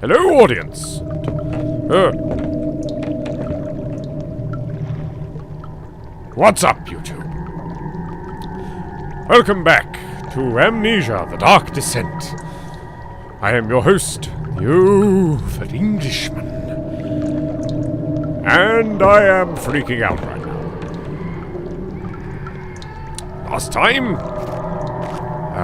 Hello, audience. What's up, YouTube? Welcome back to Amnesia The Dark Descent. I am your host, the Old Englishman. And I am freaking out right now. Last time,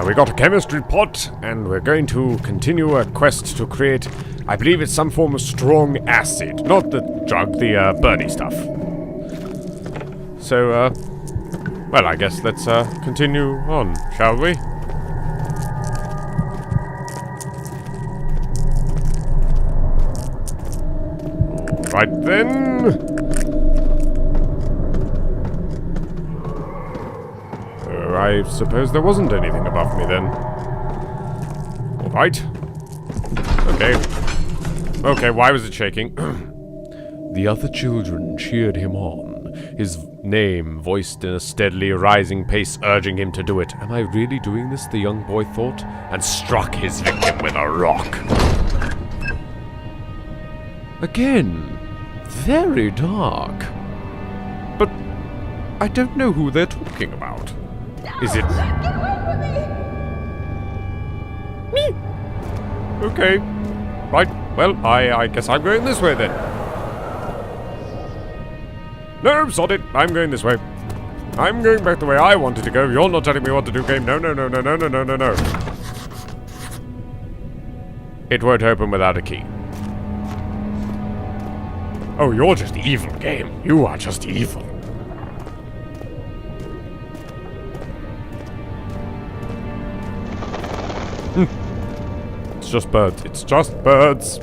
we got a chemistry pot, and we're going to continue a quest to create, I believe it's some form of strong acid. Not the drug, the birdie stuff. So, well, I guess let's continue on, shall we? Right then. I suppose there wasn't anything above me then. Alright. Okay, why was it shaking? The other children cheered him on, his name voiced in a steadily rising pace, urging him to do it. Am I really doing this, the young boy thought, and struck his victim with a rock. Again, very dark. But I don't know who they're talking about. Is it... Me? Okay. Right, well, I guess I'm going this way then. No, sod it. I'm going this way. I'm going back the way I wanted to go. You're not telling me what to do, game. No. It won't open without a key. Oh, you're just evil, game. You are just evil. It's just birds. It's just birds.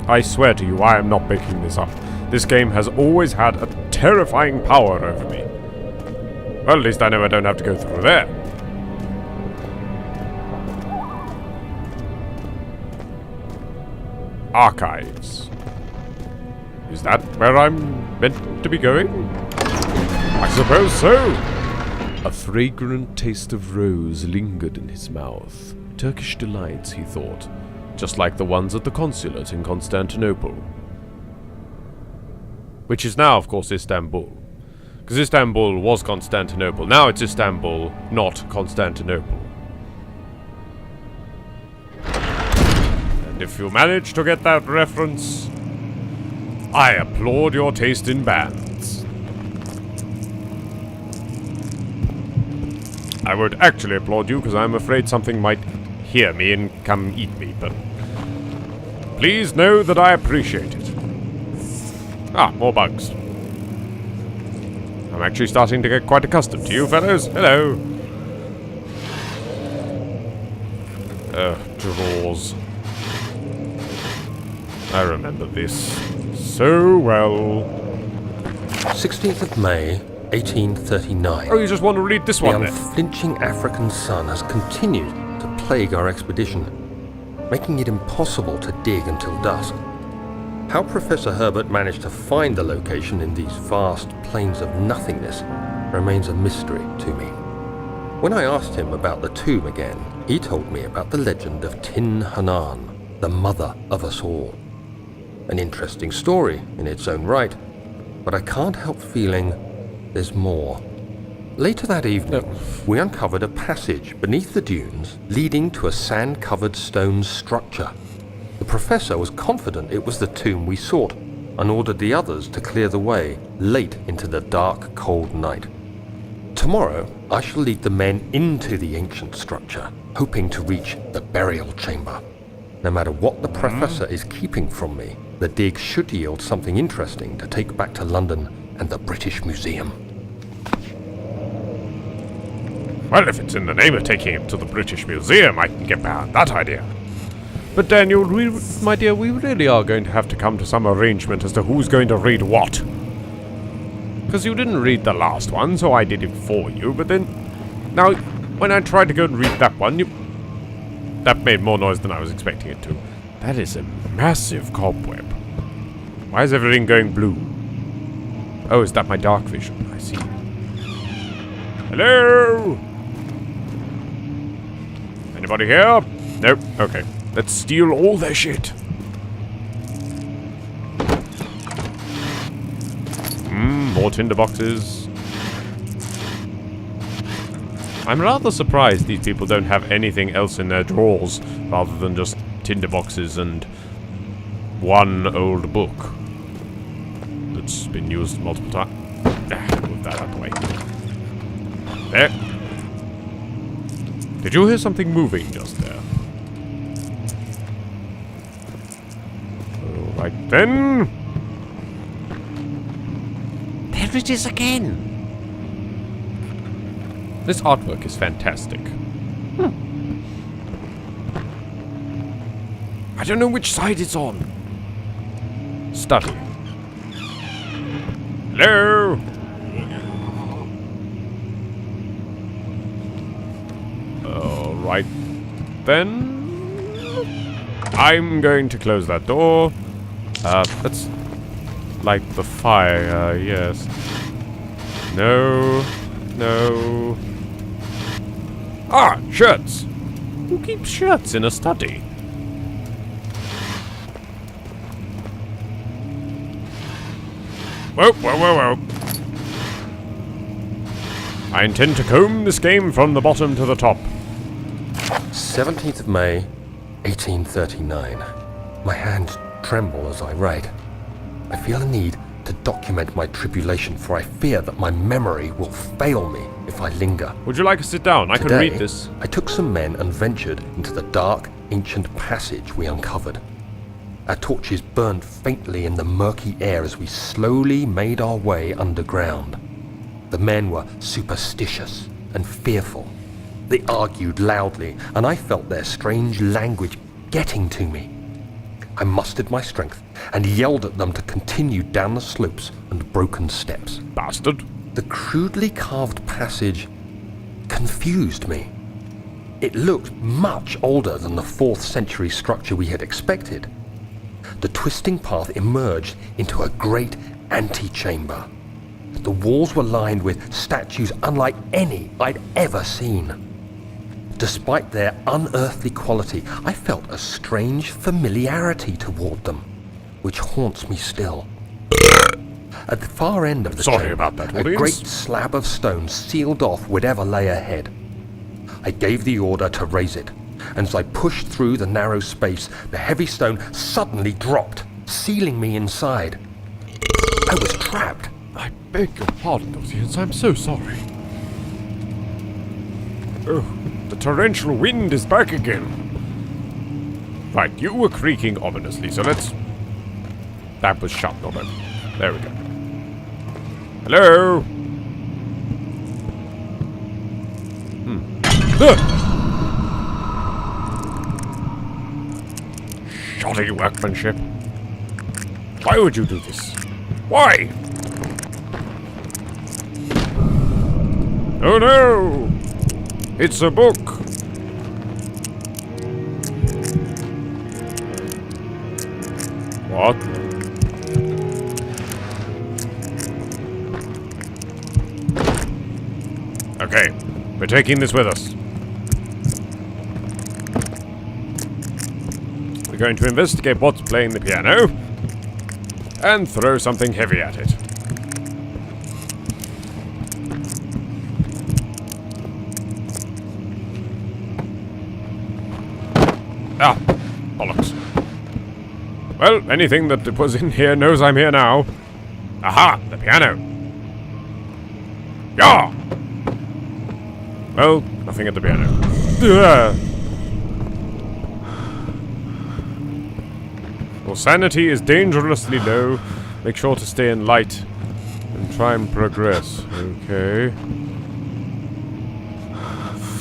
I swear to you, I am not making this up. This game has always had a terrifying power over me. Well, at least I know I don't have to go through there. Archives. Is that where I'm meant to be going? I suppose so. A fragrant taste of rose lingered in his mouth. Turkish delights, he thought. Just like the ones at the consulate in Constantinople. Which is now, of course, Istanbul. Because Istanbul was Constantinople. Now it's Istanbul, not Constantinople. And if you manage to get that reference, I applaud your taste in bands. I would actually applaud you because I'm afraid something might hear me and come eat me, but please know that I appreciate it. Ah, more bugs. I'm actually starting to get quite accustomed to you fellows. Hello. Drawers. I remember this so well. 16th of May, 1839. Oh, you just want to read this one then? The unflinching African sun has continued to plague our expedition, making it impossible to dig until dusk. How Professor Herbert managed to find the location in these vast plains of nothingness remains a mystery to me. When I asked him about the tomb again, he told me about the legend of Tin Hanan, the mother of us all. An interesting story in its own right, but I can't help feeling there's more. Later that evening, we uncovered a passage beneath the dunes leading to a sand-covered stone structure. The professor was confident it was the tomb we sought and ordered the others to clear the way late into the dark, cold night. Tomorrow, I shall lead the men into the ancient structure, hoping to reach the burial chamber. No matter what the professor is keeping from me, the dig should yield something interesting to take back to London and the British Museum. Well, if it's in the name of taking it to the British Museum, I can get behind that idea. But Daniel, my dear, we really are going to have to come to some arrangement as to who's going to read what. Because you didn't read the last one, so I did it for you, but then... Now, when I tried to go and read that one, that made more noise than I was expecting it to. That is a massive cobweb. Why is everything going blue? Oh, is that my dark vision? I see. Hello? Anybody here? Nope. Okay. Let's steal all their shit. More tinderboxes. I'm rather surprised these people don't have anything else in their drawers rather than just tinderboxes and one old book that's been used multiple times. Move that out of the way. There. Did you hear something moving just there? Alright then. There it is again. This artwork is fantastic. I don't know which side it's on. Study. Hello? Alright then. I'm going to close that door. Let's light the fire, yes. No. No. Ah, shirts. Who keeps shirts in a study? Whoa, whoa, whoa, whoa. I intend to comb this game from the bottom to the top. 17th of May, 1839. My hands tremble as I write. I feel a need to document my tribulation, for I fear that my memory will fail me if I linger. Would you like to sit down? I can read this. I took some men and ventured into the dark, ancient passage we uncovered. Our torches burned faintly in the murky air as we slowly made our way underground. The men were superstitious and fearful. They argued loudly, and I felt their strange language getting to me. I mustered my strength and yelled at them to continue down the slopes and broken steps. Bastard. The crudely carved passage confused me. It looked much older than the 4th century structure we had expected. The twisting path emerged into a great antechamber. The walls were lined with statues unlike any I'd ever seen. Despite their unearthly quality, I felt a strange familiarity toward them, which haunts me still. At the far end of the chamber, about that, a great slab of stone sealed off whatever lay ahead. I gave the order to raise it, and as I pushed through the narrow space, the heavy stone suddenly dropped, sealing me inside. I was trapped. I beg your pardon, audience. I'm so sorry. Oh, the torrential wind is back again. Right, you were creaking ominously, so let's... That was shut, not open. There we go. Hello? Shoddy workmanship. Why would you do this? Why? Oh no! It's a book! What? Okay, we're taking this with us. We're going to investigate what's playing the piano and throw something heavy at it. Ah, bollocks. Well, anything that was in here knows I'm here now. Aha, the piano. Yeah! Well, nothing at the piano. Well, sanity is dangerously low. Make sure to stay in light and try and progress. Okay.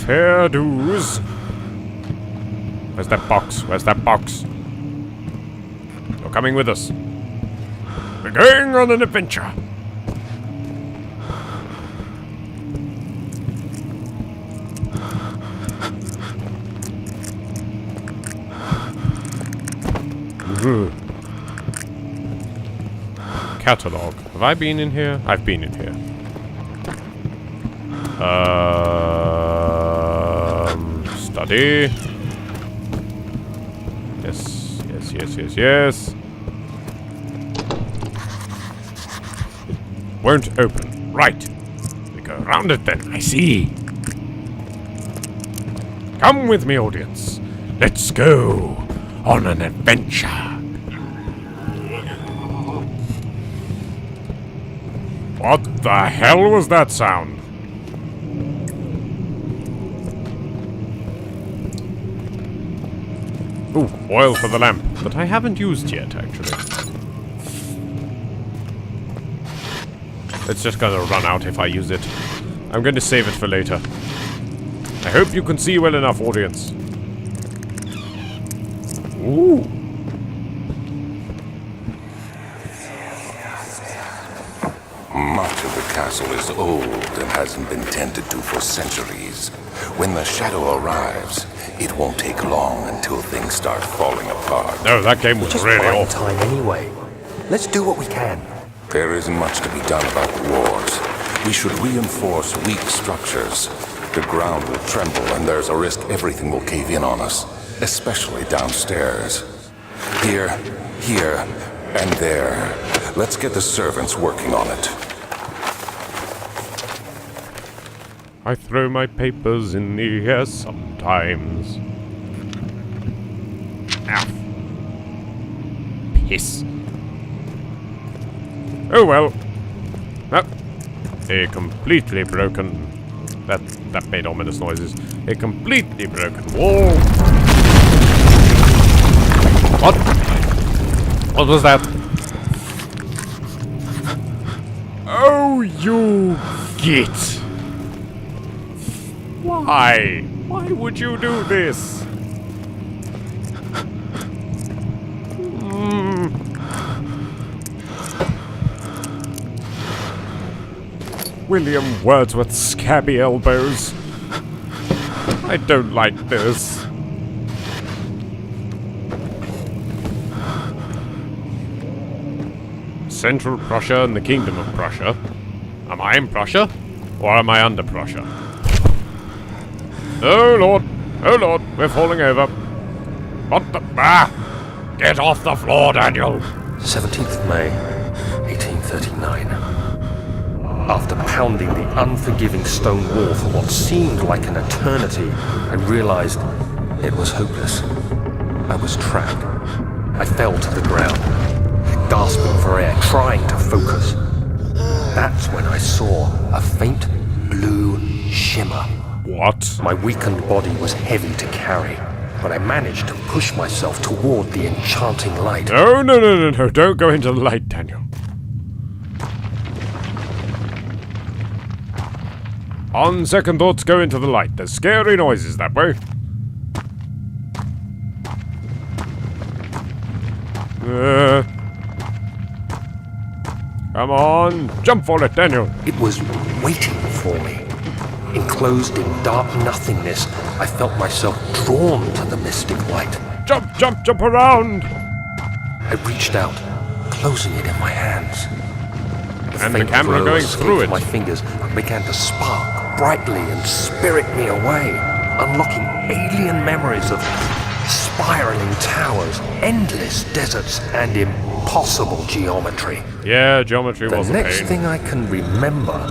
Fair dues. Where's that box? Where's that box? You're coming with us. We're going on an adventure. Catalog. Have I been in here? I've been in here. Study. Yes, yes, yes, yes. It won't open. Right. We go around it then. I see. Come with me, audience. Let's go on an adventure. What the hell was that sound? Ooh, oil for the lamp, that I haven't used yet, actually. It's just gonna run out if I use it. I'm going to save it for later. I hope you can see well enough, audience. Ooh. Much of the castle is old and hasn't been tended to for centuries. When the shadow arrives, it won't take long until things start falling apart. No, that game was Just really buying awful. time anyway. Let's do what we can. There isn't much to be done about the wars. We should reinforce weak structures. The ground will tremble and there's a risk everything will cave in on us, especially downstairs. Here, and there. Let's get the servants working on it. I throw my papers in the air sometimes. Ow. Piss. Oh well. Oh. A completely broken... That made ominous noises. A completely broken wall. What? What was that? Oh, you git! Why? Why would you do this? William Wordsworth's scabby elbows. I don't like this. Central Prussia and the Kingdom of Prussia. Am I in Prussia? Or am I under Prussia? Oh lord! Oh lord! We're falling over. What the... Ah! Get off the floor, Daniel! 17th of May, 1839. After pounding the unforgiving stone wall for what seemed like an eternity, I realized it was hopeless. I was trapped. I fell to the ground, gasping for air, trying to focus. That's when I saw a faint blue shimmer. What? My weakened body was heavy to carry, but I managed to push myself toward the enchanting light. No, no, no, no, no. Don't go into the light, Daniel. On second thoughts, go into the light. There's scary noises that way. Come on. Jump for it, Daniel. It was waiting for me. Enclosed in dark nothingness, I felt myself drawn to the mystic light. Jump, jump, jump around. I reached out, closing it in my hands. And the faint camera glow going escaped through it. My fingers began to spark brightly and spirit me away, unlocking alien memories of spiraling towers, endless deserts, and impossible geometry. Yeah, geometry was a The next pain. thing I can remember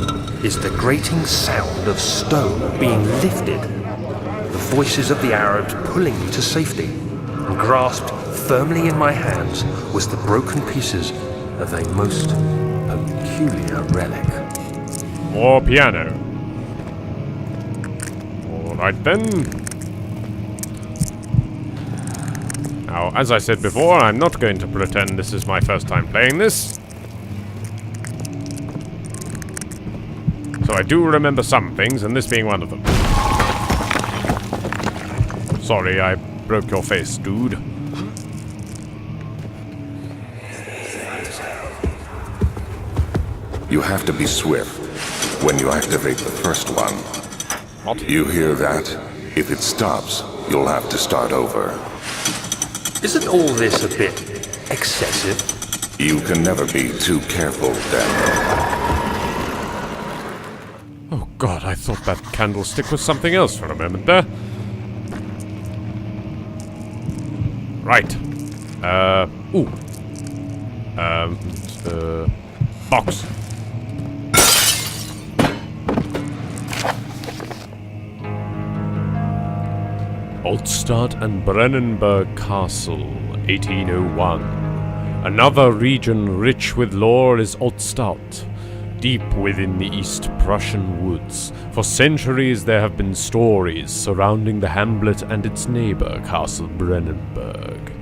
is the grating sound of stone being lifted, the voices of the Arabs pulling me to safety, and grasped firmly in my hands was the broken pieces of a most peculiar relic. More piano. Alright then. Now, as I said before, I'm not going to pretend this is my first time playing this. So I do remember some things, and this being one of them. Sorry, I broke your face, dude. You have to be swift when you activate the first one. What? You hear that? If it stops, you'll have to start over. Isn't all this a bit excessive? You can never be too careful, Daniel. Oh god, I thought that candlestick was something else for a moment there. Right. Box. Altstadt and Brennenburg Castle, 1801. Another region rich with lore is Altstadt. Deep within the East Prussian woods, for centuries there have been stories surrounding the hamlet and its neighbor, Castle Brennenburg.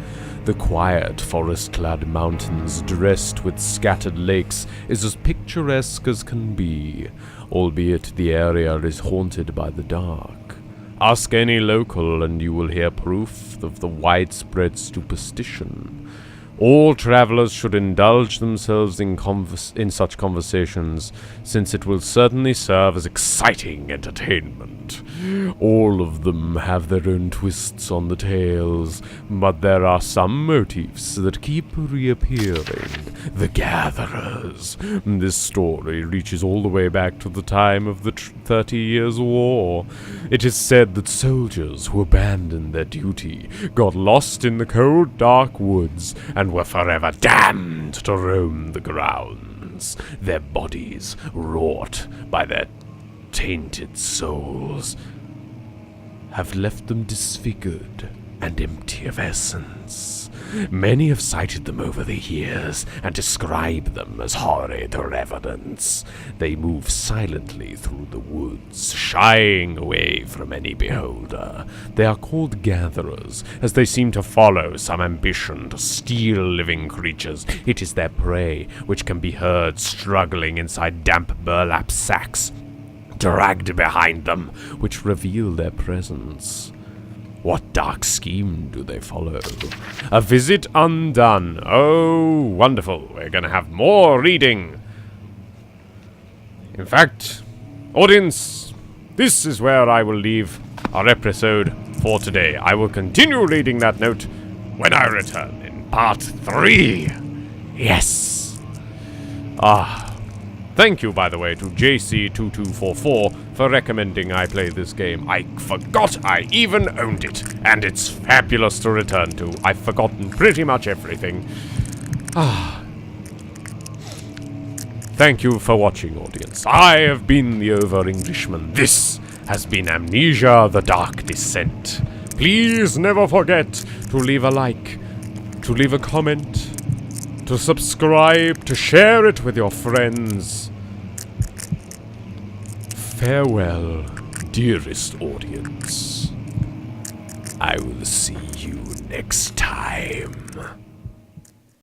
The quiet, forest-clad mountains dressed with scattered lakes is as picturesque as can be, albeit the area is haunted by the dark. Ask any local and you will hear proof of the widespread superstition. All travelers should indulge themselves in such conversations, since it will certainly serve as exciting entertainment. All of them have their own twists on the tales, but there are some motifs that keep reappearing. The Gatherers. This story reaches all the way back to the time of the 30 Years' War. It is said that soldiers who abandoned their duty got lost in the cold, dark woods and were forever damned to roam the grounds, their bodies wrought by their tainted souls have left them disfigured and empty of essence. Many have cited them over the years and describe them as horrid revenants. They move silently through the woods, shying away from any beholder. They are called gatherers, as they seem to follow some ambition to steal living creatures. It is their prey which can be heard struggling inside damp burlap sacks, dragged behind them, which reveal their presence. What dark scheme do they follow? A visit undone. Oh, wonderful. We're going to have more reading. In fact, audience, this is where I will leave our episode for today. I will continue reading that note when I return in part 3. Yes. Thank you, by the way, to JC2244 for recommending I play this game. I forgot I even owned it, and it's fabulous to return to. I've forgotten pretty much everything. Thank you for watching, audience. I have been the Over-Englishman. This has been Amnesia The Dark Descent. Please never forget to leave a like, to leave a comment, to subscribe, to share it with your friends. Farewell, dearest audience. I will see you next time.